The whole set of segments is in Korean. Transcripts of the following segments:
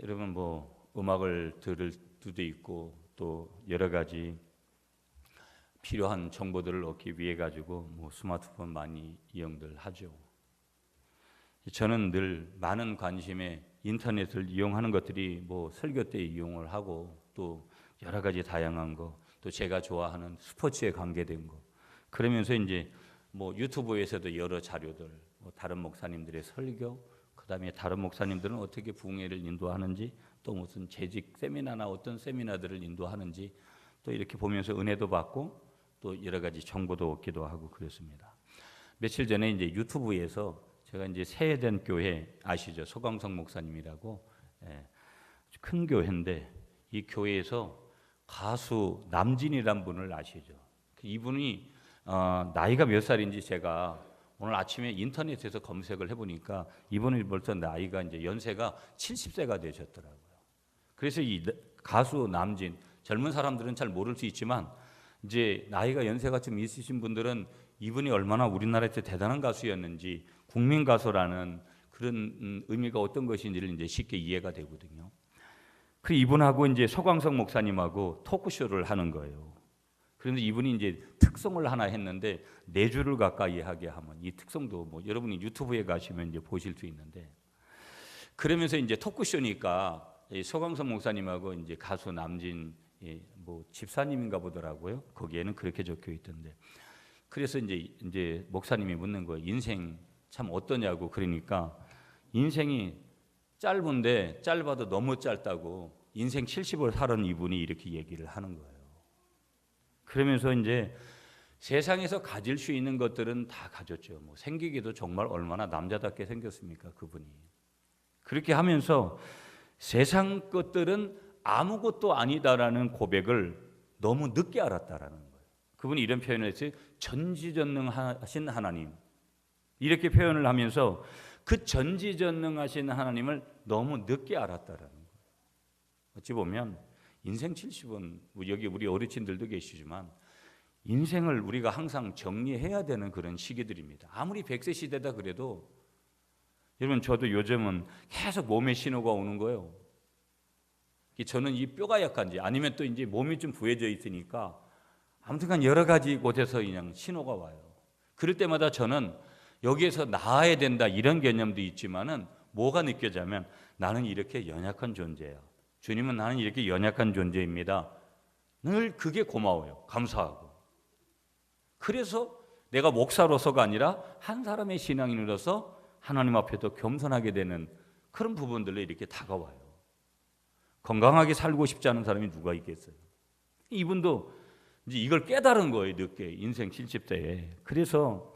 여러분 뭐 음악을 들을 수도 있고 또 여러 가지 필요한 정보들을 얻기 위해 가지고 뭐 스마트폰 많이 이용들 하죠. 저는 늘 많은 관심에 인터넷을 이용하는 것들이 뭐 설교 때 이용을 하고 또 여러 가지 다양한 거, 또 제가 좋아하는 스포츠에 관계된 거, 그러면서 이제 뭐 유튜브에서도 여러 자료들, 뭐 다른 목사님들의 설교, 그다음에 다른 목사님들은 어떻게 부흥회를 인도하는지, 또 무슨 재직 세미나나 어떤 세미나들을 인도하는지 또 이렇게 보면서 은혜도 받고 또 여러 가지 정보도 얻기도 하고 그랬습니다. 며칠 전에 이제 유튜브에서 제가 이제 세해된 교회 아시죠? 소광성 목사님이라고 큰 교회인데 이 교회에서 가수 남진이란 분을 아시죠? 이분이 나이가 몇 살인지 제가 오늘 아침에 인터넷에서 검색을 해보니까 이분이 벌써 나이가 이제 연세가 70세가 되셨더라고요. 그래서 이 가수 남진, 젊은 사람들은 잘 모를 수 있지만 이제 나이가 연세가 좀 있으신 분들은 이분이 얼마나 우리나라에서 대단한 가수였는지, 국민 가수라는 그런 의미가 어떤 것인지를 이제 쉽게 이해가 되거든요. 그 이분하고 이제 소광석 목사님하고 토크쇼를 하는 거예요. 그런데 이분이 이제 특성을 하나 했는데 4주를 가까이 하게 하면 이 특성도 뭐 여러분이 유튜브에 가시면 이제 보실 수 있는데, 그러면서 이제 토크쇼니까 소광석 목사님하고 이제 가수 남진 뭐 집사님인가 보더라고요. 거기에는 그렇게 적혀 있던데. 그래서 이제 목사님이 묻는 거예요. 인생 참 어떠냐고. 그러니까 인생이 짧은데 짧아도 너무 짧다고 인생 70을 살은 이분이 이렇게 얘기를 하는 거예요. 그러면서 이제 세상에서 가질 수 있는 것들은 다 가졌죠. 뭐 생기기도 정말 얼마나 남자답게 생겼습니까, 그분이. 그렇게 하면서 세상 것들은 아무것도 아니다라는 고백을 너무 늦게 알았다라는 거예요. 그분이 이런 표현을 했어요. 전지전능하신 하나님. 이렇게 표현을 하면서 그 전지전능하신 하나님을 너무 늦게 알았다라는 거예요. 어찌 보면 인생 70은 여기 우리 어르신들도 계시지만 인생을 우리가 항상 정리해야 되는 그런 시기들입니다. 아무리 100세 시대다 그래도 여러분, 저도 요즘은 계속 몸에 신호가 오는 거예요. 저는 이 뼈가 약한지 아니면 또 이제 몸이 좀 부해져 있으니까 아무튼 여러 가지 곳에서 그냥 신호가 와요. 그럴 때마다 저는 여기에서 나아야 된다 이런 개념도 있지만은 뭐가 느껴지냐면 나는 이렇게 연약한 존재야. 주님은 나는 이렇게 연약한 존재입니다. 늘 그게 고마워요. 감사하고. 그래서 내가 목사로서가 아니라 한 사람의 신앙인으로서 하나님 앞에도 겸손하게 되는 그런 부분들로 이렇게 다가와요. 건강하게 살고 싶지 않은 사람이 누가 있겠어요? 이분도 이제 이걸 깨달은 거예요. 늦게 인생 70대에. 그래서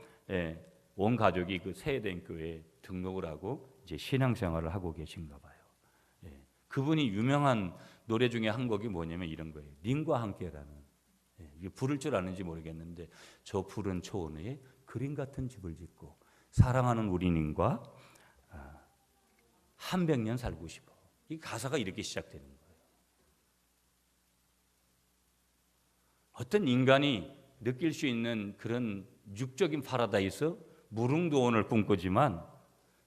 온 가족이 그 세해된 교회에 등록을 하고 이제 신앙생활을 하고 계신가 봐요. 그분이 유명한 노래 중에 한 곡이 뭐냐면 이런 거예요. 님과 함께라는. 이게 부를 줄 아는지 모르겠는데 저 푸른 초원에 그림 같은 집을 짓고 사랑하는 우리 님과 한 백년 살고 싶어. 이 가사가 이렇게 시작되는 거예요. 어떤 인간이 느낄 수 있는 그런 육적인 파라다이스, 무릉도원을 꿈꾸지만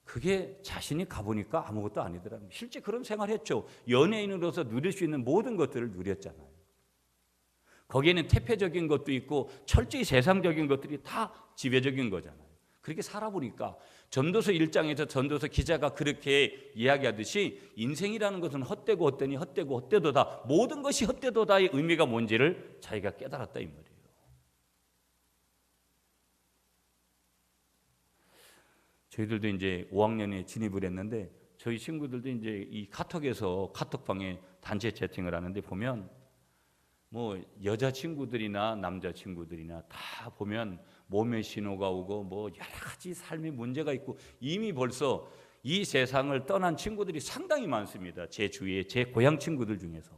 그게 자신이 가보니까 아무것도 아니더라고요. 실제 그런 생활했죠. 연예인으로서 누릴 수 있는 모든 것들을 누렸잖아요. 거기에는 태폐적인 것도 있고 철저히 세상적인 것들이 다 지배적인 거잖아요. 그렇게 살아보니까 전도서 1장에서 전도서 기자가 그렇게 이야기하듯이 인생이라는 것은 헛되고 헛되니 헛되고 헛되도다. 모든 것이 헛되도다의 의미가 뭔지를 자기가 깨달았다 이 말이에요. 저희들도 이제 5학년에 진입을 했는데 저희 친구들도 이제 이 카톡에서 카톡방에 단체 채팅을 하는데 보면 뭐 여자 친구들이나 남자 친구들이나 다 보면 몸에 신호가 오고 뭐 여러 가지 삶의 문제가 있고 이미 벌써 이 세상을 떠난 친구들이 상당히 많습니다. 제 주위에 제 고향 친구들 중에서.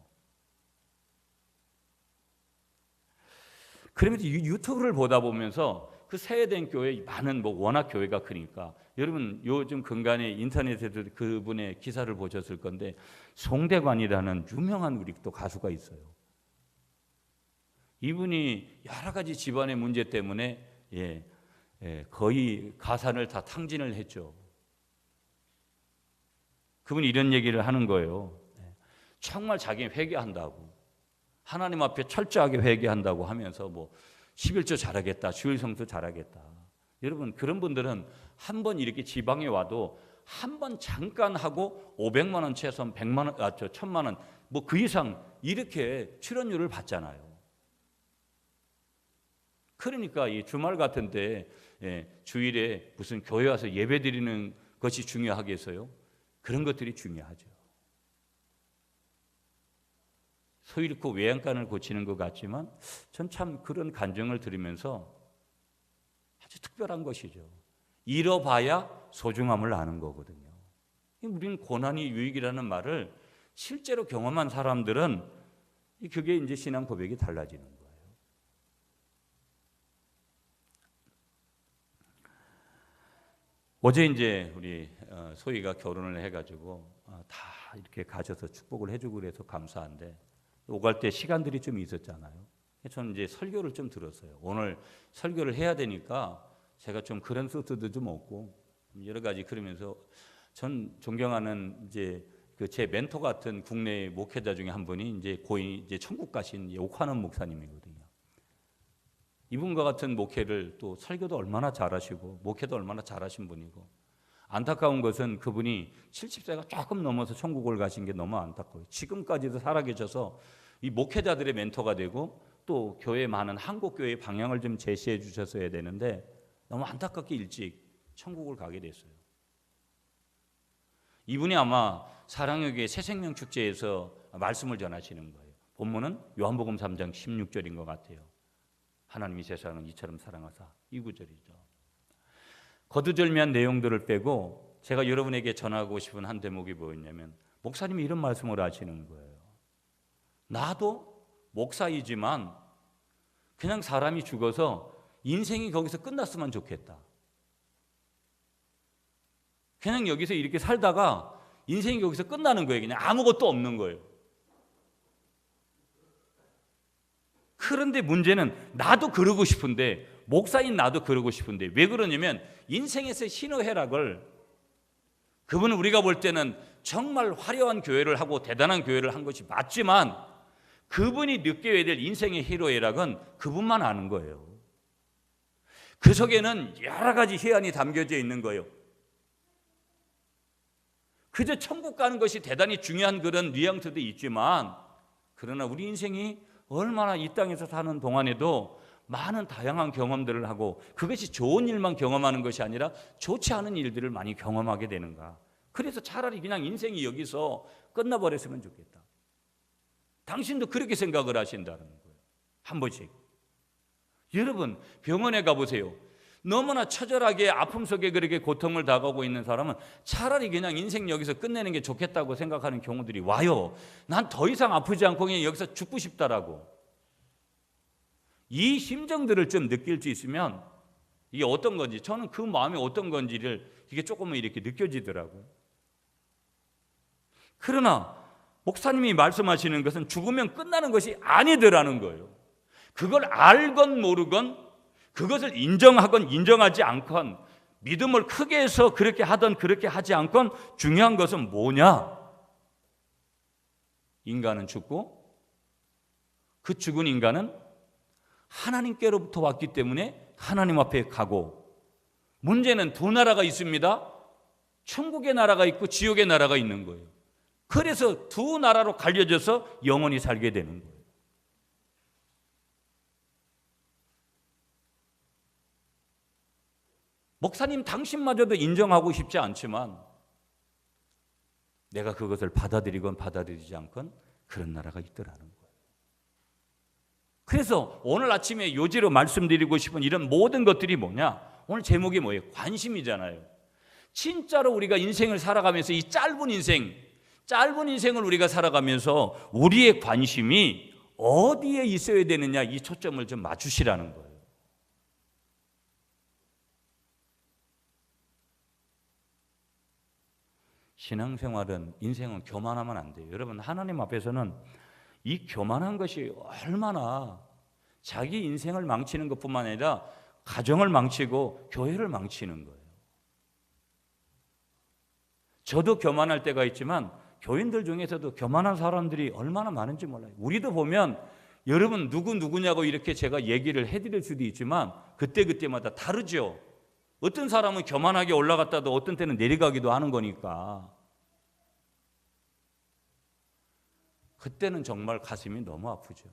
그러면서 유튜브를 보다 보면서 그 세해된 교회 많은 뭐 워낙 교회가 크니까 여러분 요즘 근간에 인터넷에도 그분의 기사를 보셨을 건데 송대관이라는 유명한 우리 또 가수가 있어요. 이분이 여러 가지 집안의 문제 때문에 거의 가산을 다 탕진을 했죠. 그분이 이런 얘기를 하는 거예요. 정말 자기는 회개한다고, 하나님 앞에 철저하게 회개한다고 하면서 뭐 11조 잘하겠다, 주일 성수 잘하겠다. 여러분, 그런 분들은 한 번 이렇게 지방에 와도 한 번 잠깐 하고 500만 원 최소한 100만 원, 1000만 원, 뭐 그 이상 이렇게 출연료를 받잖아요. 그러니까 이 주말 같은데 주일에 무슨 교회 와서 예배 드리는 것이 중요하겠어요? 그런 것들이 중요하죠. 소 잃고 외양간을 고치는 것 같지만 전 참 그런 간증을 들으면서 아주 특별한 것이죠. 잃어봐야 소중함을 아는 거거든요. 우리는 고난이 유익이라는 말을 실제로 경험한 사람들은 그게 이제 신앙 고백이 달라지는 거예요. 어제 이제 우리 소희가 결혼을 해가지고 다 이렇게 가셔서 축복을 해주고 그래서 감사한데, 오갈 때 시간들이 좀 있었잖아요. 저는 이제 설교를 좀 들었어요. 오늘 설교를 해야 되니까 제가 좀 그런 소스도 좀 없고 여러 가지, 그러면서 전 존경하는 이제 그 제 멘토 같은 국내 목회자 중에 한 분이 이제 고인, 이제 천국 가신 옥환원 목사님이거든요. 이분과 같은 목회를 또 설교도 얼마나 잘하시고 목회도 얼마나 잘하신 분이고, 안타까운 것은 그분이 70세가 조금 넘어서 천국을 가신 게 너무 안타까워요. 지금까지도 살아계셔서 이 목회자들의 멘토가 되고 또 교회 많은 한국교회의 방향을 좀 제시해 주셨어야 되는데 너무 안타깝게 일찍 천국을 가게 됐어요. 이분이 아마 사랑의 교회 새생명 축제에서 말씀을 전하시는 거예요. 본문은 요한복음 3장 16절인 것 같아요. 하나님이 세상을 이처럼 사랑하사, 이 구절이죠. 거두절미한 내용들을 빼고 제가 여러분에게 전하고 싶은 한 대목이 뭐였냐면, 목사님이 이런 말씀을 하시는 거예요. 나도 목사이지만 그냥 사람이 죽어서 인생이 거기서 끝났으면 좋겠다. 그냥 여기서 이렇게 살다가 인생이 여기서 끝나는 거예요. 그냥 아무것도 없는 거예요. 그런데 문제는 나도 그러고 싶은데, 목사인 나도 그러고 싶은데 왜 그러냐면, 인생에서 희노애락을, 그분은 우리가 볼 때는 정말 화려한 교회를 하고 대단한 교회를 한 것이 맞지만 그분이 느껴야 될 인생의 희노애락은 그분만 아는 거예요. 그 속에는 여러 가지 해안이 담겨져 있는 거예요. 그저 천국 가는 것이 대단히 중요한 그런 뉘앙스도 있지만, 그러나 우리 인생이 얼마나 이 땅에서 사는 동안에도 많은 다양한 경험들을 하고, 그것이 좋은 일만 경험하는 것이 아니라 좋지 않은 일들을 많이 경험하게 되는가. 그래서 차라리 그냥 인생이 여기서 끝나버렸으면 좋겠다. 당신도 그렇게 생각을 하신다는 거예요. 한 번씩. 여러분, 병원에 가보세요. 너무나 처절하게 아픔 속에 그렇게 고통을 당하고 있는 사람은 차라리 그냥 인생 여기서 끝내는 게 좋겠다고 생각하는 경우들이 와요. 난 더 이상 아프지 않고 그냥 여기서 죽고 싶다라고. 이 심정들을 좀 느낄 수 있으면 이게 어떤 건지, 저는 그 마음이 어떤 건지를 이게 조금은 이렇게 느껴지더라고요. 그러나 목사님이 말씀하시는 것은 죽으면 끝나는 것이 아니더라는 거예요. 그걸 알건 모르건, 그것을 인정하건 인정하지 않건, 믿음을 크게 해서 그렇게 하든 그렇게 하지 않건, 중요한 것은 뭐냐? 인간은 죽고 그 죽은 인간은 하나님께로부터 왔기 때문에 하나님 앞에 가고, 문제는 두 나라가 있습니다. 천국의 나라가 있고 지옥의 나라가 있는 거예요. 그래서 두 나라로 갈려져서 영원히 살게 되는 거예요. 목사님 당신마저도 인정하고 싶지 않지만 내가 그것을 받아들이건 받아들이지 않건 그런 나라가 있더라는 거예요. 그래서 오늘 아침에 요지로 말씀드리고 싶은 이런 모든 것들이 뭐냐? 오늘 제목이 뭐예요? 관심이잖아요. 진짜로 우리가 인생을 살아가면서 이 짧은 인생을 우리가 살아가면서 우리의 관심이 어디에 있어야 되느냐, 이 초점을 좀 맞추시라는 거예요. 신앙생활은, 인생은 교만하면 안 돼요. 여러분, 하나님 앞에서는 이 교만한 것이 얼마나 자기 인생을 망치는 것뿐만 아니라 가정을 망치고 교회를 망치는 거예요. 저도 교만할 때가 있지만 교인들 중에서도 교만한 사람들이 얼마나 많은지 몰라요. 우리도 보면 여러분 누구냐고 이렇게 제가 얘기를 해드릴 수도 있지만 그때마다 다르죠. 어떤 사람은 교만하게 올라갔다도 어떤 때는 내려가기도 하는 거니까 그때는 정말 가슴이 너무 아프죠.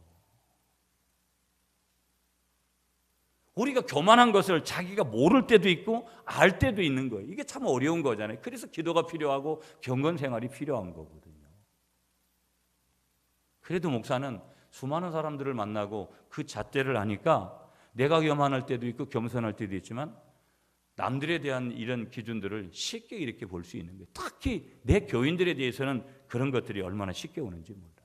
우리가 교만한 것을 자기가 모를 때도 있고 알 때도 있는 거예요. 이게 참 어려운 거잖아요. 그래서 기도가 필요하고 경건 생활이 필요한 거거든요. 그래도 목사는 수많은 사람들을 만나고 그 잣대를 하니까 내가 교만할 때도 있고 겸손할 때도 있지만 남들에 대한 이런 기준들을 쉽게 이렇게 볼 수 있는 거예요. 특히 내 교인들에 대해서는 그런 것들이 얼마나 쉽게 오는지 몰라요.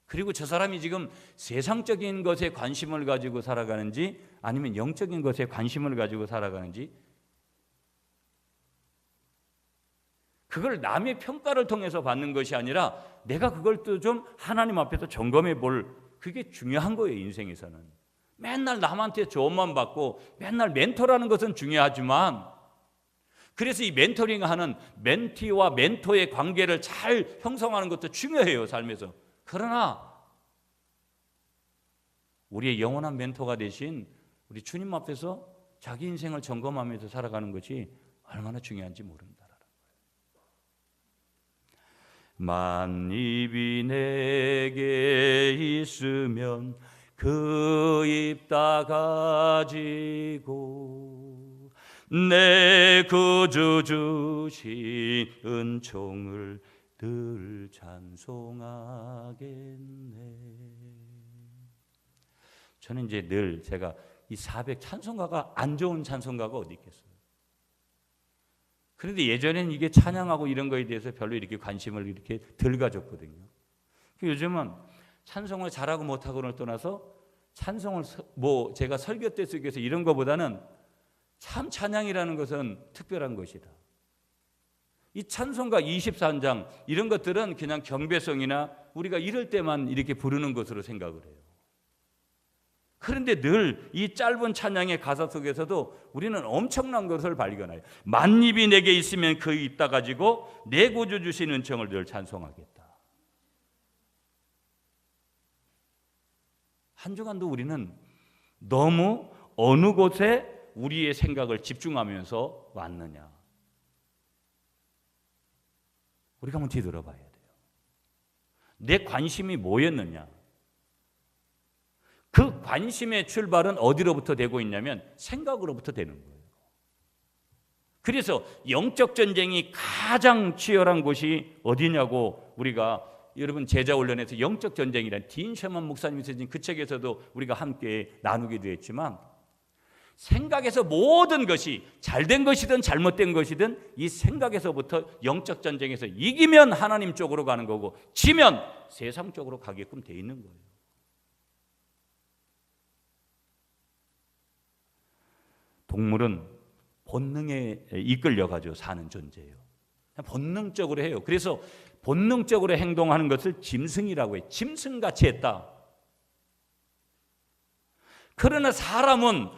그리고 저 사람이 지금 세상적인 것에 관심을 가지고 살아가는지 아니면 영적인 것에 관심을 가지고 살아가는지 그걸 남의 평가를 통해서 받는 것이 아니라 내가 그걸 또 좀 하나님 앞에서 점검해 볼 그게 중요한 거예요. 인생에서는 맨날 남한테 조언만 받고 맨날 멘토라는 것은 중요하지만 그래서 이 멘토링하는 멘티와 멘토의 관계를 잘 형성하는 것도 중요해요. 삶에서. 그러나 우리의 영원한 멘토가 되신 우리 주님 앞에서 자기 인생을 점검하면서 살아가는 것이 얼마나 중요한지 모른다라는 거예요. 만입이 내게 있으면 그 입 다 가지고 내 구주 주신 은총을 늘 찬송하겠네. 저는 이제 늘 제가 이 400 찬송가가 안 좋은 찬송가가 어디 있겠어요. 그런데 예전에는 이게 찬양하고 이런 거에 대해서 별로 이렇게 관심을 이렇게 덜 가졌거든요. 요즘은 찬송을 잘하고 못하고를 떠나서 찬송을 제가 설교 때 쓰기위해서 이런 거보다는 참 찬양이라는 것은 특별한 것이다. 이 찬송가 23장 이런 것들은 그냥 경배성이나 우리가 이럴 때만 이렇게 부르는 것으로 생각을 해요. 그런데 늘 이 짧은 찬양의 가사 속에서도 우리는 엄청난 것을 발견해요. 만입이 내게 있으면 그 입 다 가지고 내 구주 주신 은총을 늘 찬송하겠다. 한 주간도 우리는 너무 어느 곳에 우리의 생각을 집중하면서 왔느냐. 우리가 한번 뒤돌아봐야 돼요. 내 관심이 뭐였느냐. 그 관심의 출발은 어디로부터 되고 있냐면 생각으로부터 되는 거예요. 그래서 영적 전쟁이 가장 치열한 곳이 어디냐고 우리가 여러분 제자훈련에서 영적 전쟁이란 딘 셔먼 목사님이 쓰신 그 책에서도 우리가 함께 나누기도 했지만 생각에서 모든 것이 잘된 것이든 잘못된 것이든 이 생각에서부터 영적 전쟁에서 이기면 하나님 쪽으로 가는 거고 지면 세상 쪽으로 가게끔 돼 있는 거예요. 동물은 본능에 이끌려가지고 사는 존재예요. 본능적으로 해요. 그래서 본능적으로 행동하는 것을 짐승이라고 해요. 짐승같이 했다. 그러나 사람은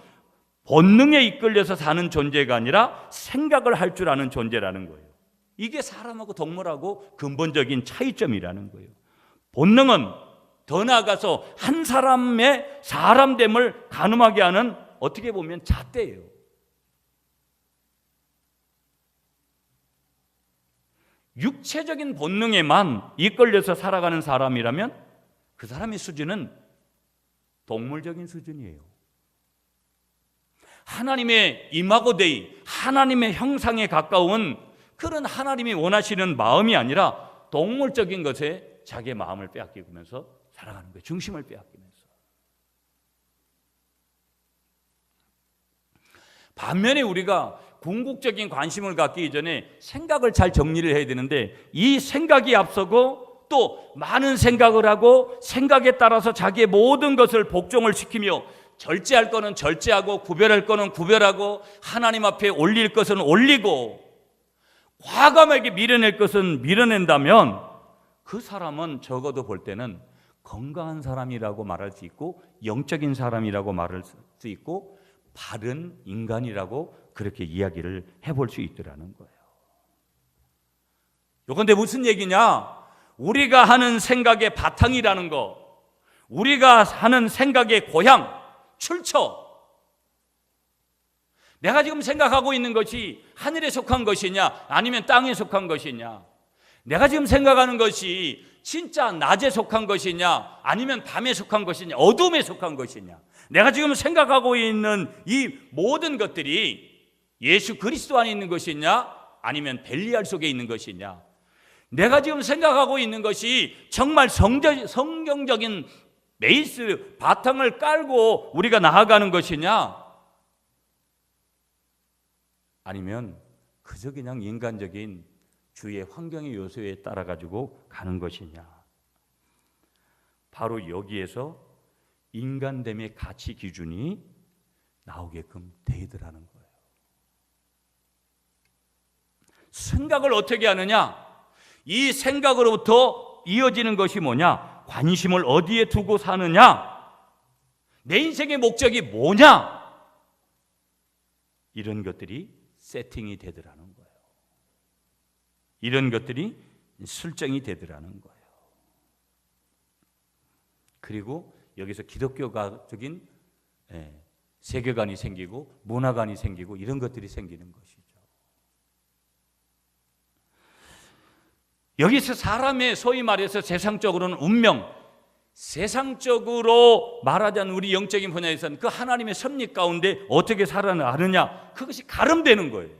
본능에 이끌려서 사는 존재가 아니라 생각을 할 줄 아는 존재라는 거예요. 이게 사람하고 동물하고 근본적인 차이점이라는 거예요. 본능은 더 나아가서 한 사람의 사람됨을 가늠하게 하는 어떻게 보면 잣대예요. 육체적인 본능에만 이끌려서 살아가는 사람이라면 그 사람의 수준은 동물적인 수준이에요. 하나님의 이마고 데이, 하나님의 형상에 가까운 그런 하나님이 원하시는 마음이 아니라 동물적인 것에 자기의 마음을 빼앗기면서 살아가는 거예요. 중심을 빼앗기면서. 반면에 우리가 궁극적인 관심을 갖기 이전에 생각을 잘 정리를 해야 되는데 이 생각이 앞서고 또 많은 생각을 하고 생각에 따라서 자기의 모든 것을 복종을 시키며 절제할 거는 절제하고 구별할 거는 구별하고 하나님 앞에 올릴 것은 올리고 과감하게 밀어낼 것은 밀어낸다면 그 사람은 적어도 볼 때는 건강한 사람이라고 말할 수 있고 영적인 사람이라고 말할 수 있고 바른 인간이라고 그렇게 이야기를 해볼 수 있더라는 거예요. 요건데 무슨 얘기냐? 우리가 하는 생각의 바탕이라는 거, 우리가 하는 생각의 고향, 출처, 내가 지금 생각하고 있는 것이 하늘에 속한 것이냐 아니면 땅에 속한 것이냐, 내가 지금 생각하는 것이 진짜 낮에 속한 것이냐 아니면 밤에 속한 것이냐, 어둠에 속한 것이냐, 내가 지금 생각하고 있는 이 모든 것들이 예수 그리스도 안에 있는 것이냐 아니면 벨리알 속에 있는 것이냐, 내가 지금 생각하고 있는 것이 정말 성경적인 베이스 바탕을 깔고 우리가 나아가는 것이냐 아니면 그저 그냥 인간적인 주위의 환경의 요소에 따라 가지고 가는 것이냐. 바로 여기에서 인간됨의 가치 기준이 나오게끔 되더라는 거예요. 생각을 어떻게 하느냐? 이 생각으로부터 이어지는 것이 뭐냐? 관심을 어디에 두고 사느냐? 내 인생의 목적이 뭐냐? 이런 것들이 세팅이 되더라는 거예요. 이런 것들이 설정이 되더라는 거예요. 그리고 여기서 기독교적인 세계관이 생기고 문화관이 생기고 이런 것들이 생기는 것이죠. 여기서 사람의 소위 말해서 세상적으로는 운명, 세상적으로 말하자면 우리 영적인 분야에서는 그 하나님의 섭리 가운데 어떻게 살아가느냐, 그것이 가름되는 거예요.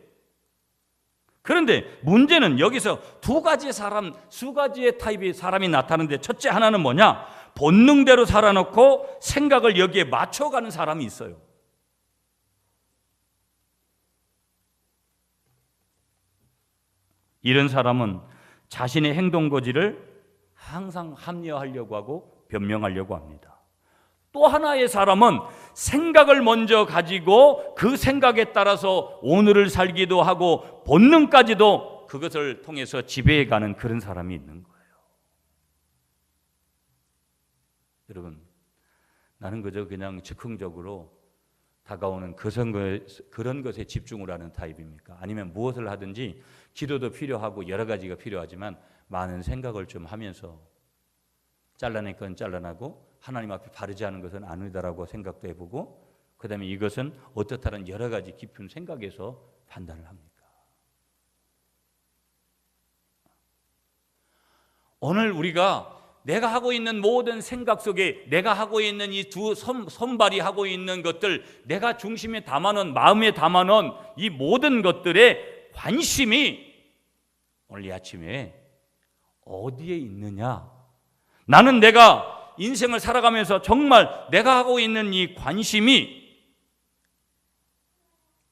그런데 문제는 여기서 두 가지의 타입의 사람이 나타나는데, 첫째 하나는 뭐냐? 본능대로 살아놓고 생각을 여기에 맞춰가는 사람이 있어요. 이런 사람은 자신의 행동 고지를 항상 합리화하려고 하고 변명하려고 합니다. 또 하나의 사람은 생각을 먼저 가지고 그 생각에 따라서 오늘을 살기도 하고 본능까지도 그것을 통해서 지배해가는 그런 사람이 있는 거예요. 여러분, 나는 그저 그냥 즉흥적으로 다가오는 그런 것에 집중을 하는 타입입니까? 아니면 무엇을 하든지 기도도 필요하고 여러 가지가 필요하지만 많은 생각을 좀 하면서 잘라낼 건 잘라내고 하나님 앞에 바르지 않은 것은 아니다라고 생각도 해보고, 그 다음에 이것은 어떻다는 여러 가지 깊은 생각에서 판단을 합니까? 오늘 우리가 내가 하고 있는 모든 생각 속에 내가 하고 있는 이 두 손발이 하고 있는 것들, 내가 중심에 담아놓은, 마음에 담아놓은 이 모든 것들의 관심이 오늘 이 아침에 어디에 있느냐? 나는 내가 인생을 살아가면서 정말 내가 하고 있는 이 관심이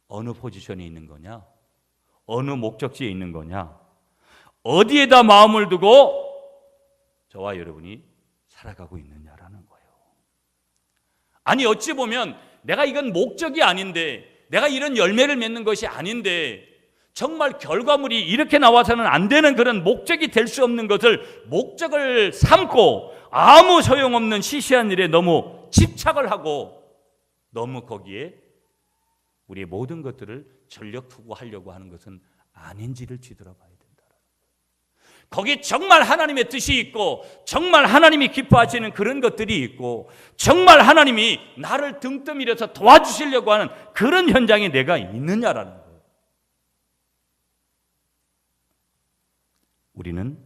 어느 포지션에 있는 거냐? 어느 목적지에 있는 거냐? 어디에다 마음을 두고 저와 여러분이 살아가고 있느냐라는 거예요. 아니, 어찌 보면 내가 이건 목적이 아닌데, 내가 이런 열매를 맺는 것이 아닌데, 정말 결과물이 이렇게 나와서는 안 되는 그런 목적이 될 수 없는 것을 목적을 삼고 아무 소용없는 시시한 일에 너무 집착을 하고 너무 거기에 우리의 모든 것들을 전력 투구하려고 하는 것은 아닌지를 뒤돌아봐야 된다. 거기 정말 하나님의 뜻이 있고 정말 하나님이 기뻐하시는 그런 것들이 있고 정말 하나님이 나를 등 떠밀어서 도와주시려고 하는 그런 현장에 내가 있느냐라는 거예요. 우리는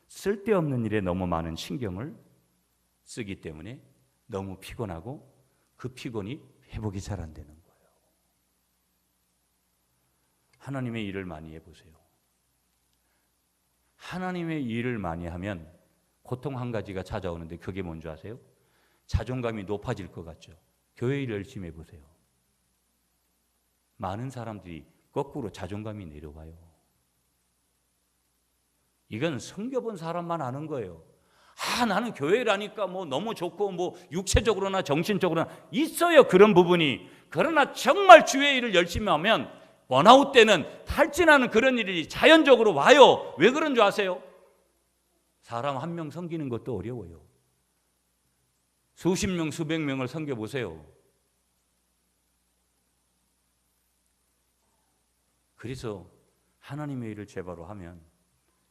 쓸데없는 일에 너무 많은 신경을 쓰기 때문에 너무 피곤하고 그 피곤이 회복이 잘 안 되는 거예요. 하나님의 일을 많이 해보세요. 하나님의 일을 많이 하면 고통 한 가지가 찾아오는데 그게 뭔지 아세요? 자존감이 높아질 것 같죠? 교회 일 열심히 해보세요. 많은 사람들이 거꾸로 자존감이 내려와요. 이건 성경본 사람만 아는 거예요. 나는 교회라니까 뭐 너무 좋고 뭐 육체적으로나 정신적으로나 있어요, 그런 부분이. 그러나 정말 주의 일을 열심히 하면 번아웃 때는 탈진하는 그런 일이 자연적으로 와요. 왜 그런 줄 아세요? 사람 한 명 섬기는 것도 어려워요. 수십 명, 수백 명을 섬겨보세요. 그래서 하나님의 일을 제바로 하면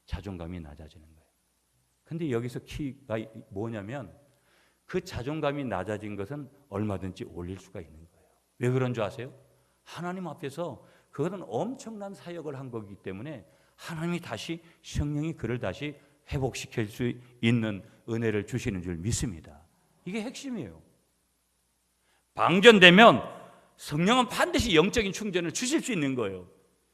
자존감이 낮아지는 거예요. 근데 여기서 키가 뭐냐면 그 자존감이 낮아진 것은 얼마든지 올릴 수가 있는 거예요. 왜 그런 줄 아세요? 하나님 앞에서 그거는 엄청난 사역을 한 거기 때문에 하나님이 다시 성령이 그를 다시 회복시킬 수 있는 은혜를 주시는 줄 믿습니다. 이게 핵심이에요. 방전되면 성령은 반드시 영적인 충전을 주실 수 있는 거예요.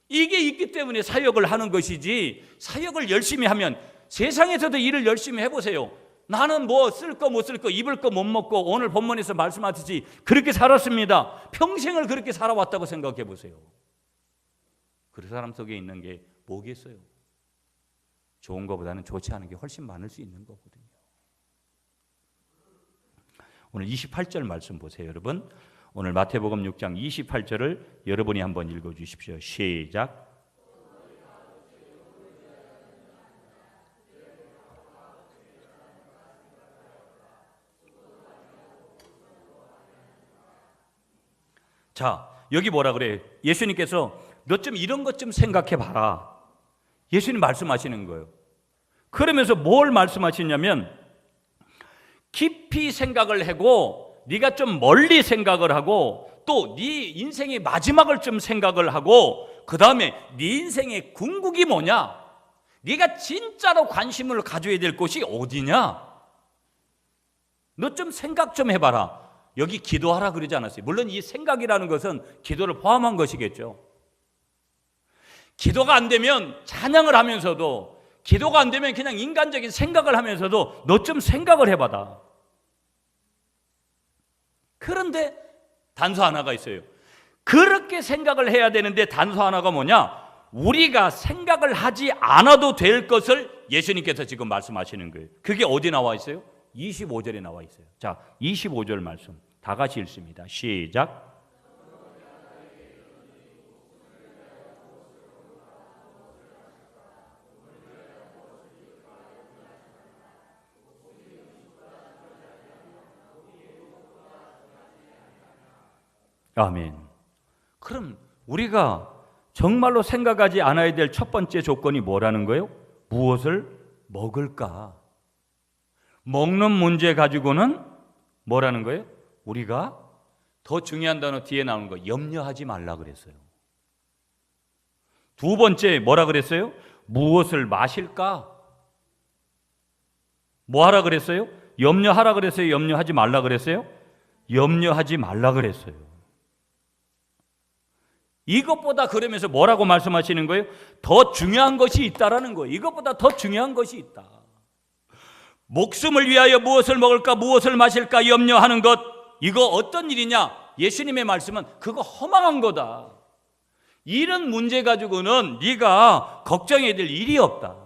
이게 있기 때문에 사역을 하는 것이지, 사역을 열심히 하면 세상에서도 일을 열심히 해보세요. 나는 뭐 쓸 거 못 쓸 거 입을 거 못 먹고 오늘 본문에서 말씀하듯이 그렇게 살았습니다. 평생을 그렇게 살아왔다고 생각해 보세요. 그 사람 속에 있는 게 뭐겠어요? 좋은 것보다는 좋지 않은 게 훨씬 많을 수 있는 거거든요. 오늘 28절 말씀 보세요, 여러분. 오늘 마태복음 6장 28절을 여러분이 한번 읽어주십시오. 시작. 자, 여기 뭐라 그래요? 예수님께서 너 좀 이런 것 좀 생각해 봐라. 예수님 말씀하시는 거예요. 그러면서 뭘 말씀하시냐면 깊이 생각을 하고 네가 좀 멀리 생각을 하고 또 네 인생의 마지막을 좀 생각을 하고 그 다음에 네 인생의 궁극이 뭐냐? 네가 진짜로 관심을 가져야 될 곳이 어디냐? 너 좀 생각 좀 해봐라. 여기 기도하라 그러지 않았어요. 물론 이 생각이라는 것은 기도를 포함한 것이겠죠. 기도가 안 되면 찬양을 하면서도, 기도가 안 되면 그냥 인간적인 생각을 하면서도 너 좀 생각을 해봐라. 그런데 단서 하나가 있어요. 그렇게 생각을 해야 되는데 단서 하나가 뭐냐? 우리가 생각을 하지 않아도 될 것을 예수님께서 지금 말씀하시는 거예요. 그게 어디 나와 있어요? 25절에 나와 있어요. 자, 25절 말씀 다 같이 읽습니다. 시작. 아멘. 그럼 우리가 정말로 생각하지 않아야 될 첫 번째 조건이 뭐라는 거예요? 무엇을 먹을까? 먹는 문제 가지고는 뭐라는 거예요? 우리가 더 중요한 단어 뒤에 나오는 거 염려하지 말라 그랬어요. 두 번째 뭐라 그랬어요? 무엇을 마실까? 뭐 하라 그랬어요? 염려하라 그랬어요? 염려하지 말라 그랬어요? 염려하지 말라 그랬어요. 이것보다 그러면서 뭐라고 말씀하시는 거예요? 더 중요한 것이 있다라는 거예요. 이것보다 더 중요한 것이 있다. 목숨을 위하여 무엇을 먹을까, 무엇을 마실까 염려하는 것, 이거 어떤 일이냐? 예수님의 말씀은 그거 허망한 거다. 이런 문제 가지고는 네가 걱정해야 될 일이 없다.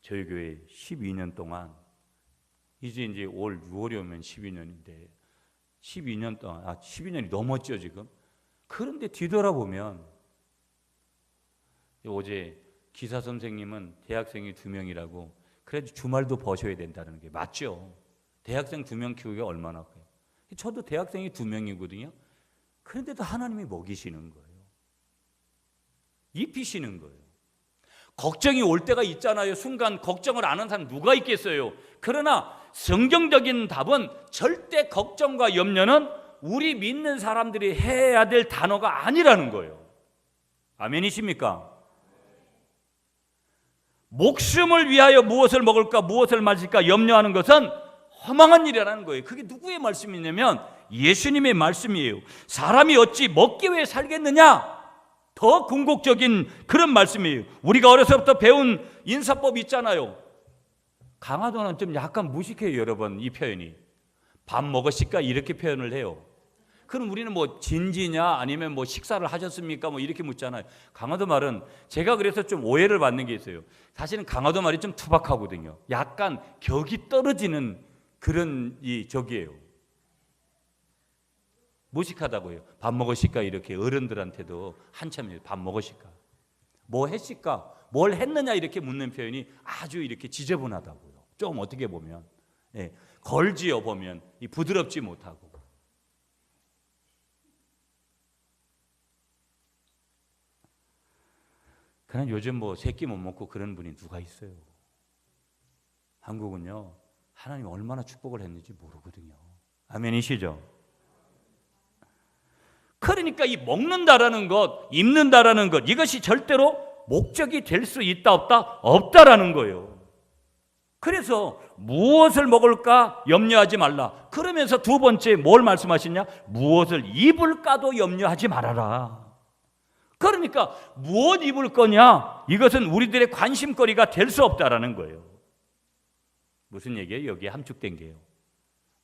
저희 교회 12년 동안, 이제 올 6월이 오면 12년인데 12년 동안, 12년이 넘었죠 지금. 그런데 뒤돌아보면 어제 기사 선생님은 대학생이 2명이라고, 그래도 주말도 버셔야 된다는 게 맞죠. 대학생 2명 키우기가 얼마나 커요. 저도 대학생이 2명이거든요. 그런데도 하나님이 먹이시는 거예요. 입히시는 거예요. 걱정이 올 때가 있잖아요. 순간 걱정을 안 하는 사람 누가 있겠어요. 그러나 성경적인 답은 절대 걱정과 염려는 우리 믿는 사람들이 해야 될 단어가 아니라는 거예요. 아멘이십니까? 목숨을 위하여 무엇을 먹을까, 무엇을 마실까 염려하는 것은 허망한 일이라는 거예요. 그게 누구의 말씀이냐면 예수님의 말씀이에요. 사람이 어찌 먹기 위해 살겠느냐? 더 궁극적인 그런 말씀이에요. 우리가 어려서부터 배운 인사법 있잖아요. 강화도는 좀 약간 무식해요, 여러분. 이 표현이 밥 먹으실까 이렇게 표현을 해요. 그럼 우리는 뭐 진지냐 아니면 뭐 식사를 하셨습니까 뭐 이렇게 묻잖아요. 강화도 말은 제가 그래서 좀 오해를 받는 게 있어요. 사실은 강화도 말이 좀 투박하거든요. 약간 격이 떨어지는 그런 저기예요. 무식하다고요. 밥 먹으실까 이렇게 어른들한테도 한참 밥 먹으실까, 뭐 했을까, 뭘 했느냐 이렇게 묻는 표현이 아주 이렇게 지저분하다고요. 좀 어떻게 보면 걸지어 보면 부드럽지 못하고. 그러나 요즘 뭐 세끼 못 먹고 그런 분이 누가 있어요? 한국은요, 하나님 얼마나 축복을 했는지 모르거든요. 아멘이시죠? 그러니까 이 먹는다라는 것, 입는다라는 것, 이것이 절대로 목적이 될 수 있다 없다? 없다라는 거예요. 그래서 무엇을 먹을까 염려하지 말라. 그러면서 두 번째 뭘 말씀하시냐? 무엇을 입을까도 염려하지 말아라. 그러니까 무엇 입을 거냐? 이것은 우리들의 관심거리가 될 수 없다라는 거예요. 무슨 얘기예요? 여기에 함축된 게요.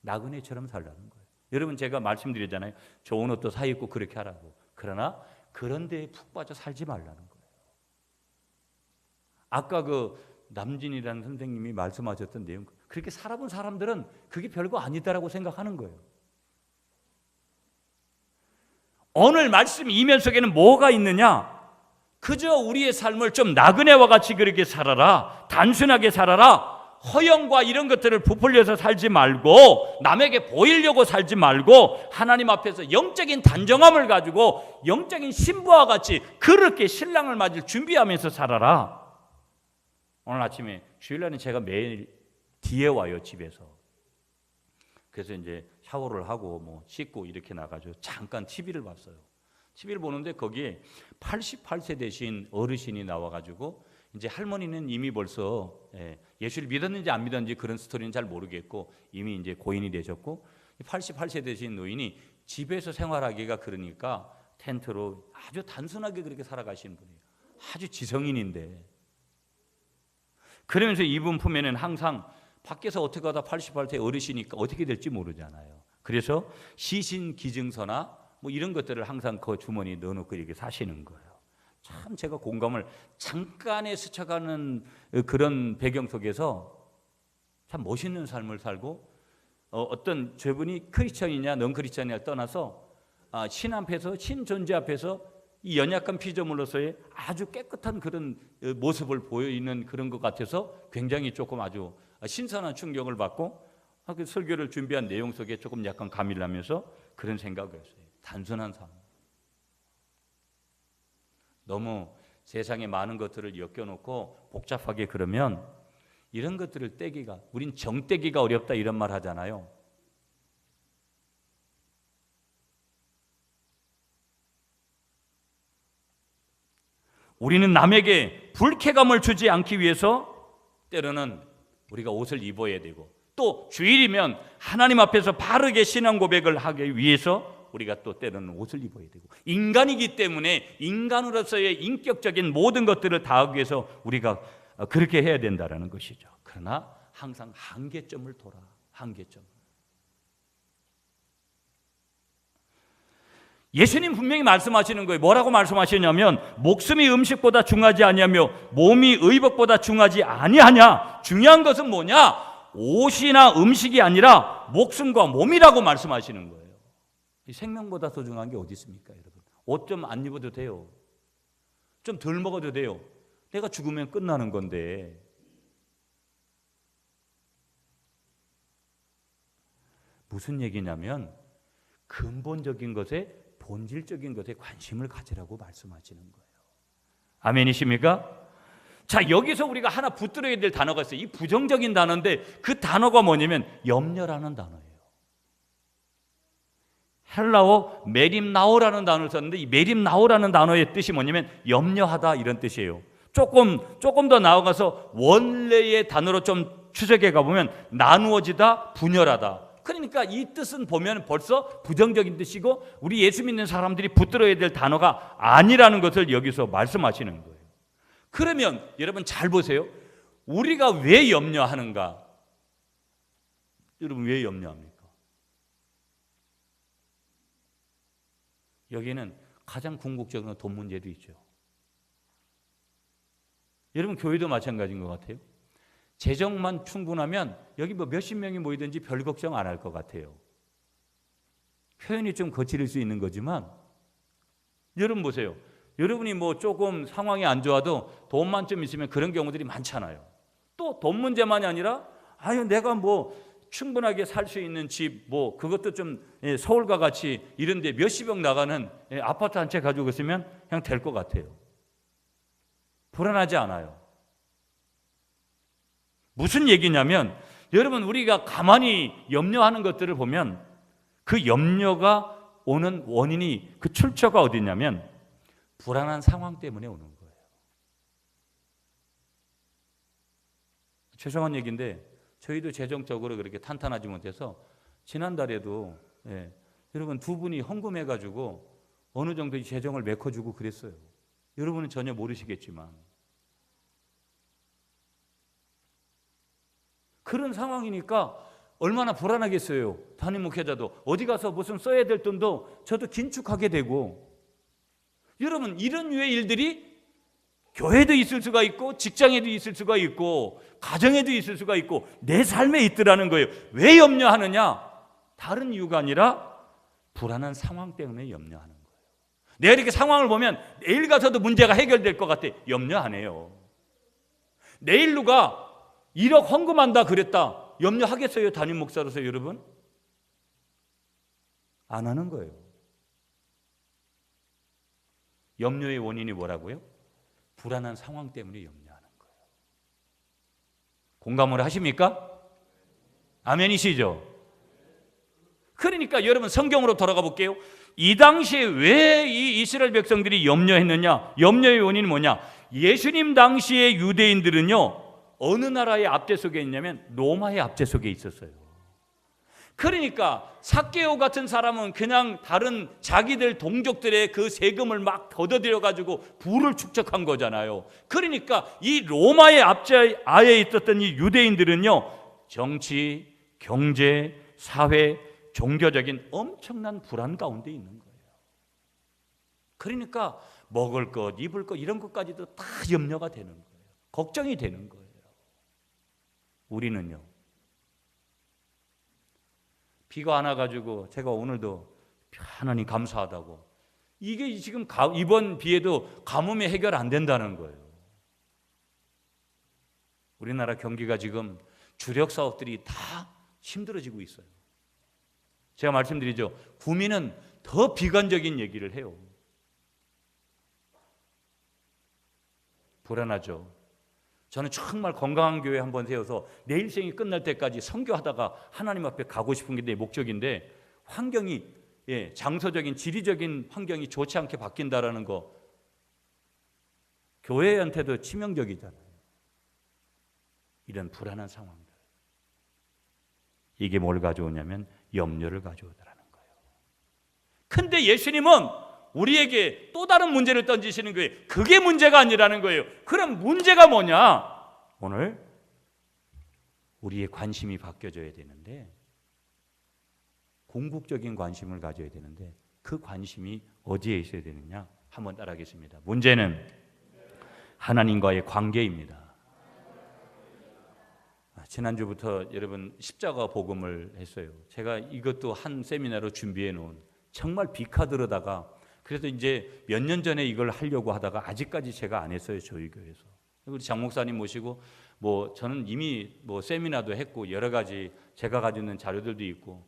나그네처럼 살라는 거예요. 여러분 제가 말씀드렸잖아요. 좋은 옷도 사 입고 그렇게 하라고. 그러나 그런 데에 푹 빠져 살지 말라는 거예요. 아까 그 남진이라는 선생님이 말씀하셨던 내용, 그렇게 살아본 사람들은 그게 별거 아니다라고 생각하는 거예요. 오늘 말씀 이면 속에는 뭐가 있느냐? 그저 우리의 삶을 좀 나그네와 같이 그렇게 살아라. 단순하게 살아라. 허영과 이런 것들을 부풀려서 살지 말고, 남에게 보이려고 살지 말고, 하나님 앞에서 영적인 단정함을 가지고 영적인 신부와 같이 그렇게 신랑을 맞을 준비하면서 살아라. 오늘 아침에 주일날은 제가 매일 뒤에 와요, 집에서. 그래서 이제 샤워를 하고 뭐 씻고 이렇게 나가죠. 잠깐 TV를 봤어요. TV를 보는데 거기에 88세 되신 어르신이 나와가지고, 이제 할머니는 이미 벌써 예수를 믿었는지 안 믿었는지 그런 스토리는 잘 모르겠고 이미 이제 고인이 되셨고, 88세 되신 노인이 집에서 생활하기가 그러니까 텐트로 아주 단순하게 그렇게 살아가시는 분이에요. 아주 지성인인데, 그러면서 이분 품에는 항상 밖에서 어떻게 하다 88세 어르시니까 어떻게 될지 모르잖아요. 그래서 시신 기증서나 뭐 이런 것들을 항상 그 주머니에 넣어놓고 이렇게 사시는 거예요. 참 제가 공감을, 잠깐에 스쳐가는 그런 배경 속에서 참 멋있는 삶을 살고, 어떤 저분이 크리스천이냐 넌 크리스천이냐 떠나서 신 앞에서, 신 존재 앞에서 이 연약한 피조물로서의 아주 깨끗한 그런 모습을 보이는 그런 것 같아서 굉장히 조금 아주 신선한 충격을 받고, 그 설교를 준비한 내용 속에 조금 약간 감을 나면서 그런 생각을 했어요. 단순한 삶. 너무 세상에 많은 것들을 엮여놓고 복잡하게 그러면 이런 것들을 떼기가, 우린 정 떼기가 어렵다 이런 말 하잖아요. 우리는 남에게 불쾌감을 주지 않기 위해서 때로는 우리가 옷을 입어야 되고, 또 주일이면 하나님 앞에서 바르게 신앙 고백을 하기 위해서 우리가 또 때로는 옷을 입어야 되고, 인간이기 때문에 인간으로서의 인격적인 모든 것들을 다하기 위해서 우리가 그렇게 해야 된다는 것이죠. 그러나 항상 한계점을 돌아. 한계점. 예수님 분명히 말씀하시는 거예요. 뭐라고 말씀하시냐면, 목숨이 음식보다 중하지 아니하며 몸이 의복보다 중하지 아니하냐. 중요한 것은 뭐냐? 옷이나 음식이 아니라 목숨과 몸이라고 말씀하시는 거예요. 생명보다 소중한 게 어디 있습니까, 여러분? 옷 좀 안 입어도 돼요. 좀 덜 먹어도 돼요. 내가 죽으면 끝나는 건데. 무슨 얘기냐면 근본적인 것에, 본질적인 것에 관심을 가지라고 말씀하시는 거예요. 아멘이십니까? 자, 여기서 우리가 하나 붙들어야 될 단어가 있어요. 이 부정적인 단어인데 그 단어가 뭐냐면 염려라는 단어예요. 헬라어 메림나오라는 단어를 썼는데, 이 메림나오라는 단어의 뜻이 뭐냐면 염려하다 이런 뜻이에요. 조금 더 나아가서 원래의 단어로 좀 추적해 가보면 나누어지다, 분열하다. 그러니까 이 뜻은 보면 벌써 부정적인 뜻이고 우리 예수 믿는 사람들이 붙들어야 될 단어가 아니라는 것을 여기서 말씀하시는 거예요. 그러면 여러분 잘 보세요. 우리가 왜 염려하는가? 여러분 왜 염려합니까? 여기는 가장 궁극적으로 돈 문제도 있죠. 여러분 교회도 마찬가지인 것 같아요. 재정만 충분하면 여기 뭐 몇십 명이 모이든지 별 걱정 안 할 것 같아요. 표현이 좀 거칠을 수 있는 거지만 여러분 보세요. 여러분이 뭐 조금 상황이 안 좋아도 돈만 좀 있으면 그런 경우들이 많잖아요. 또 돈 문제만이 아니라 내가 뭐 충분하게 살 수 있는 집, 뭐 그것도 좀 서울과 같이 이런데 몇십억 나가는 아파트 한 채 가지고 있으면 그냥 될 것 같아요. 불안하지 않아요. 무슨 얘기냐면 여러분 우리가 가만히 염려하는 것들을 보면 그 염려가 오는 원인이 그 출처가 어디냐면 불안한 상황 때문에 오는 거예요. 죄송한 얘기인데 저희도 재정적으로 그렇게 탄탄하지 못해서 지난달에도 여러분 두 분이 헌금해가지고 어느 정도 재정을 메꿔주고 그랬어요. 여러분은 전혀 모르시겠지만 그런 상황이니까 얼마나 불안하겠어요. 담임 목회자도 어디 가서 무슨 써야 될 돈도 저도 긴축하게 되고 여러분 이런 류의 일들이 교회도 있을 수가 있고 직장에도 있을 수가 있고 가정에도 있을 수가 있고 내 삶에 있더라는 거예요. 왜 염려하느냐? 다른 이유가 아니라 불안한 상황 때문에 염려하는 거예요. 내가 이렇게 상황을 보면 내일 가서도 문제가 해결될 것 같아. 염려 안 해요. 내일 누가 1억 헌금한다 그랬다. 염려하겠어요? 담임 목사로서 여러분? 안 하는 거예요. 염려의 원인이 뭐라고요? 불안한 상황 때문에 염려하는 거예요. 공감을 하십니까? 아멘이시죠? 그러니까 여러분 성경으로 돌아가 볼게요. 이 당시에 왜 이 이스라엘 백성들이 염려했느냐? 염려의 원인이 뭐냐? 예수님 당시의 유대인들은요 어느 나라의 압제 속에 있냐면 로마의 압제 속에 있었어요. 그러니까 삭개오 같은 사람은 그냥 다른 자기들 동족들의 그 세금을 막 걷어들여 가지고 부를 축적한 거잖아요. 그러니까 이 로마의 압제 아에 있었던 이 유대인들은요 정치, 경제, 사회, 종교적인 엄청난 불안 가운데 있는 거예요. 그러니까 먹을 것, 입을 것 이런 것까지도 다 염려가 되는 거예요. 걱정이 되는 거예요. 우리는요 비가 안 와가지고 제가 오늘도 하나님 감사하다고 이게 지금 이번 비에도 가뭄이 해결 안 된다는 거예요. 우리나라 경기가 지금 주력 사업들이 다 힘들어지고 있어요. 제가 말씀드리죠. 구민은 더 비관적인 얘기를 해요. 불안하죠. 저는 정말 건강한 교회 한번 세워서 내 일생이 끝날 때까지 선교하다가 하나님 앞에 가고 싶은 게 내 목적인데 환경이 장소적인 지리적인 환경이 좋지 않게 바뀐다라는 거 교회한테도 치명적이잖아요. 이런 불안한 상황들 이게 뭘 가져오냐면 염려를 가져오더라는 거예요. 근데 예수님은 우리에게 또 다른 문제를 던지시는 거예요. 그게 문제가 아니라는 거예요. 그럼 문제가 뭐냐? 오늘 우리의 관심이 바뀌어져야 되는데 궁극적인 관심을 가져야 되는데 그 관심이 어디에 있어야 되느냐? 한번 따라하겠습니다. 문제는 하나님과의 관계입니다. 지난주부터 여러분 십자가 복음을 했어요. 제가 이것도 한 세미나로 준비해 놓은 정말 비카드로다가 그래서 이제 몇 년 전에 이걸 하려고 하다가 아직까지 제가 안 했어요. 저희 교회에서. 우리 장 목사님 모시고 저는 이미 세미나도 했고 여러 가지 제가 가지고 있는 자료들도 있고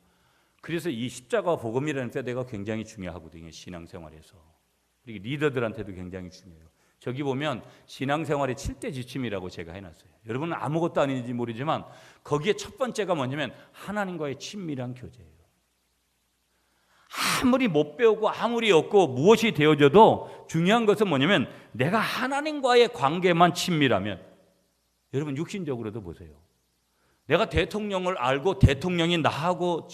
그래서 이 십자가 복음이라는 세대가 굉장히 중요하거든요. 신앙생활에서. 우리 리더들한테도 굉장히 중요해요. 저기 보면 신앙생활의 7대 지침이라고 제가 해놨어요. 여러분은 아무것도 아닌지 모르지만 거기에 첫 번째가 뭐냐면 하나님과의 친밀한 교제예요. 아무리 못 배우고 아무리 없고 무엇이 되어져도 중요한 것은 뭐냐면 내가 하나님과의 관계만 친밀하면 여러분 육신적으로도 보세요. 내가 대통령을 알고 대통령이 나하고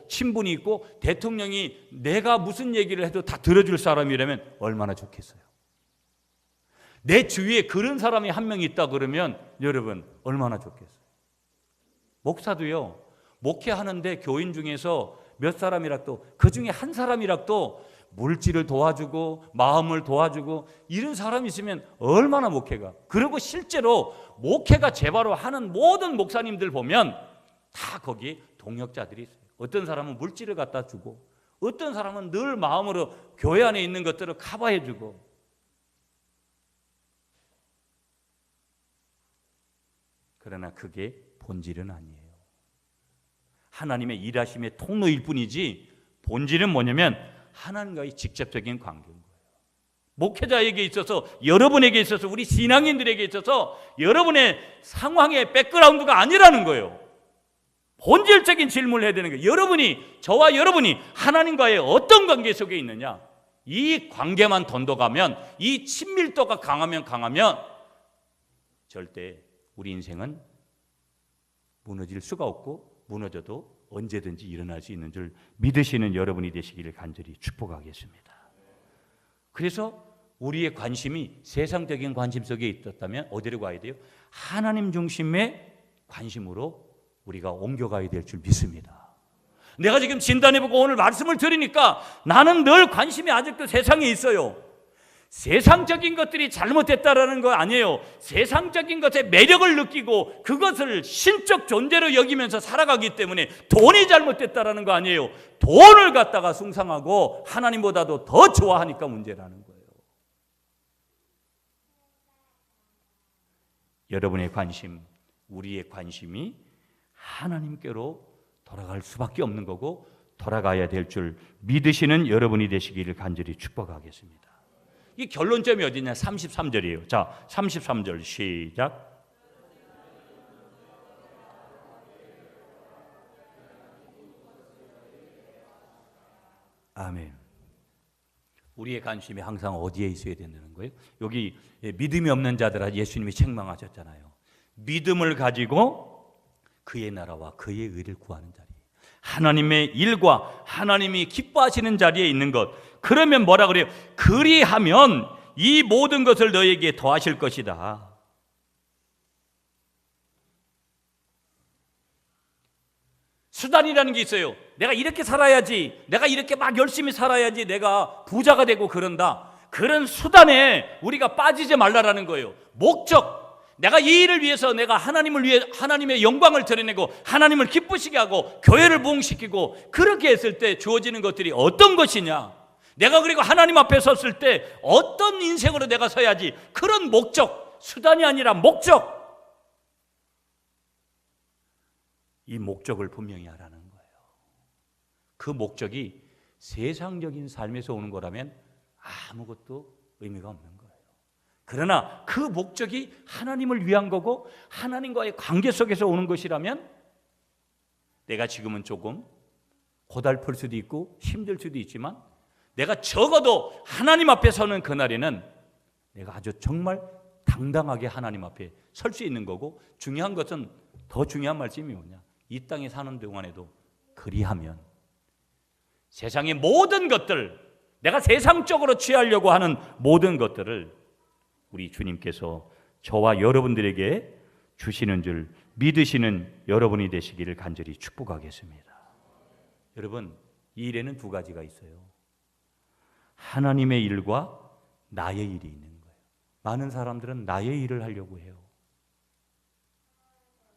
친분이 있고 대통령이 내가 무슨 얘기를 해도 다 들어줄 사람이라면 얼마나 좋겠어요. 내 주위에 그런 사람이 한 명 있다 그러면 여러분 얼마나 좋겠어요. 목사도요 목회하는데 교인 중에서 몇 사람이라도 그 중에 한 사람이라도 물질을 도와주고 마음을 도와주고 이런 사람이 있으면 얼마나 목회가 그리고 실제로 목회가 제바로 하는 모든 목사님들 보면 다 거기 동역자들이 있어요. 어떤 사람은 물질을 갖다 주고 어떤 사람은 늘 마음으로 교회 안에 있는 것들을 커버해 주고 그러나 그게 본질은 아니에요. 하나님의 일하심의 통로일 뿐이지 본질은 뭐냐면 하나님과의 직접적인 관계인 거예요. 목회자에게 있어서, 여러분에게 있어서, 우리 신앙인들에게 있어서 여러분의 상황의 백그라운드가 아니라는 거예요. 본질적인 질문을 해야 되는 거예요. 저와 여러분이 하나님과의 어떤 관계 속에 있느냐, 이 관계만 돈독하면, 이 친밀도가 강하면 절대 우리 인생은 무너질 수가 없고, 무너져도 언제든지 일어날 수 있는 줄 믿으시는 여러분이 되시기를 간절히 축복하겠습니다. 그래서 우리의 관심이 세상적인 관심 속에 있었다면 어디로 가야 돼요? 하나님 중심의 관심으로 우리가 옮겨가야 될 줄 믿습니다. 내가 지금 진단해보고 오늘 말씀을 들으니까 나는 늘 관심이 아직도 세상에 있어요. 세상적인 것들이 잘못됐다라는 거 아니에요. 세상적인 것의 매력을 느끼고 그것을 신적 존재로 여기면서 살아가기 때문에 돈이 잘못됐다라는 거 아니에요. 돈을 갖다가 숭상하고 하나님보다도 더 좋아하니까 문제라는 거예요. 여러분의 관심, 우리의 관심이 하나님께로 돌아갈 수밖에 없는 거고, 돌아가야 될 줄 믿으시는 여러분이 되시기를 간절히 축복하겠습니다. 이 결론점이 어디냐? 33절이에요. 자, 33절 시작. 아멘. 우리의 관심이 항상 어디에 있어야 된다는 거예요? 여기 믿음이 없는 자들아 예수님이 책망하셨잖아요. 믿음을 가지고 그의 나라와 그의 의를 구하는 자리, 하나님의 일과 하나님이 기뻐하시는 자리에 있는 것. 그러면 뭐라 그래요? 그리하면 이 모든 것을 너에게 더하실 것이다. 수단이라는 게 있어요. 내가 이렇게 살아야지, 내가 이렇게 막 열심히 살아야지 내가 부자가 되고 그런다. 그런 수단에 우리가 빠지지 말라라는 거예요. 목적, 내가 이 일을 위해서 내가 하나님을 위해 하나님의 영광을 드러내고 하나님을 기쁘시게 하고 교회를 부흥시키고, 그렇게 했을 때 주어지는 것들이 어떤 것이냐, 내가 그리고 하나님 앞에 섰을 때 어떤 인생으로 내가 서야지, 그런 목적, 수단이 아니라 목적, 이 목적을 분명히 하라는 거예요. 그 목적이 세상적인 삶에서 오는 거라면 아무것도 의미가 없는 거예요. 그러나 그 목적이 하나님을 위한 거고 하나님과의 관계 속에서 오는 것이라면, 내가 지금은 조금 고달플 수도 있고 힘들 수도 있지만 내가 적어도 하나님 앞에 서는 그날에는 내가 아주 정말 당당하게 하나님 앞에 설 수 있는 거고, 중요한 것은, 더 중요한 말씀이 뭐냐, 이 땅에 사는 동안에도 그리하면 세상의 모든 것들, 내가 세상적으로 취하려고 하는 모든 것들을 우리 주님께서 저와 여러분들에게 주시는 줄 믿으시는 여러분이 되시기를 간절히 축복하겠습니다. 여러분, 이 일에는 두 가지가 있어요. 하나님의 일과 나의 일이 있는 거예요. 많은 사람들은 나의 일을 하려고 해요.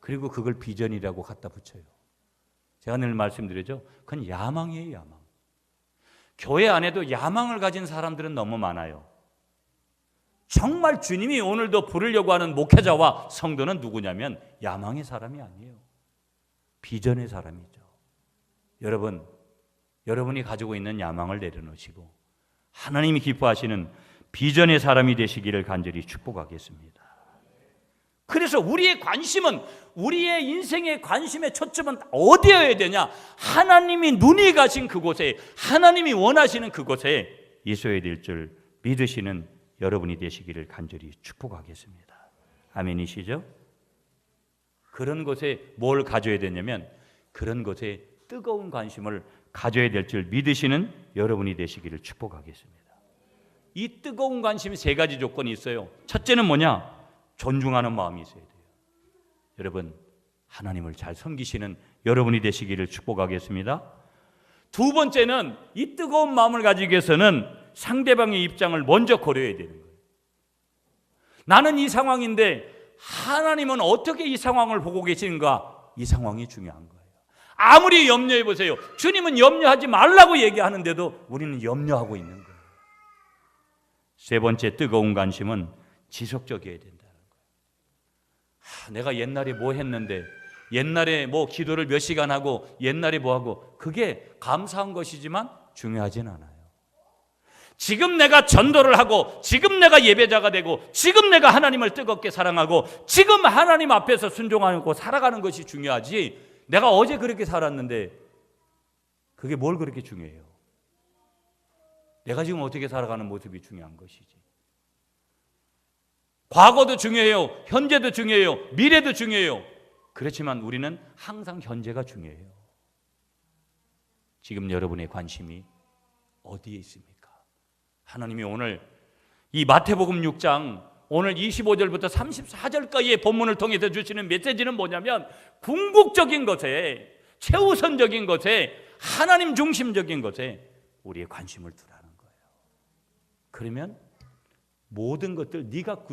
그리고 그걸 비전이라고 갖다 붙여요. 제가 늘 말씀드리죠. 그건 야망이에요, 야망. 교회 안에도 야망을 가진 사람들은 너무 많아요. 정말 주님이 오늘도 부르려고 하는 목회자와 성도는 누구냐면 야망의 사람이 아니에요. 비전의 사람이죠. 여러분, 여러분이 가지고 있는 야망을 내려놓으시고 하나님이 기뻐하시는 비전의 사람이 되시기를 간절히 축복하겠습니다. 그래서 우리의 관심은, 우리의 인생의 관심의 초점은 어디여야 되냐? 하나님이 눈이 가신 그곳에, 하나님이 원하시는 그곳에 있어야 될 줄 믿으시는 여러분이 되시기를 간절히 축복하겠습니다. 아멘이시죠? 그런 곳에 뭘 가져야 되냐면, 그런 곳에 뜨거운 관심을 가져야 될 줄 믿으시는 여러분이 되시기를 축복하겠습니다. 이 뜨거운 관심이 세 가지 조건이 있어요. 첫째는 뭐냐? 존중하는 마음이 있어야 돼요. 여러분, 하나님을 잘 섬기시는 여러분이 되시기를 축복하겠습니다. 두 번째는, 이 뜨거운 마음을 가지기 위해서는 상대방의 입장을 먼저 고려해야 되는 거예요. 나는 이 상황인데 하나님은 어떻게 이 상황을 보고 계시는가? 이 상황이 중요한 거예요. 아무리 염려해 보세요. 주님은 염려하지 말라고 얘기하는데도 우리는 염려하고 있는 거예요. 세 번째 뜨거운 관심은 지속적이어야 된다는 거예요. 내가 옛날에 뭐 했는데, 옛날에 뭐 기도를 몇 시간 하고, 옛날에 뭐 하고, 그게 감사한 것이지만 중요하진 않아요. 지금 내가 전도를 하고 지금 내가 예배자가 되고 지금 내가 하나님을 뜨겁게 사랑하고 지금 하나님 앞에서 순종하고 살아가는 것이 중요하지, 내가 어제 그렇게 살았는데 그게 뭘 그렇게 중요해요? 내가 지금 어떻게 살아가는 모습이 중요한 것이지. 과거도 중요해요. 현재도 중요해요. 미래도 중요해요. 그렇지만 우리는 항상 현재가 중요해요. 지금 여러분의 관심이 어디에 있습니까? 하나님이 오늘 이 마태복음 6장 오늘 25절부터 34절까지의 본문을 통해서 주시는 메시지는 뭐냐면, 궁극적인 것에, 최우선적인 것에, 하나님 중심적인 것에 우리의 관심을 두라는 거예요. 그러면 모든 것들, 네가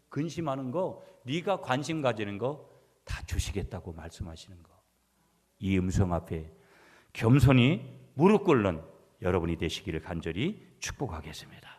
근심하는 거, 네가 관심 가지는 거 다 주시겠다고 말씀하시는 거. 이 음성 앞에 겸손히 무릎 꿇는 여러분이 되시기를 간절히 축복하겠습니다.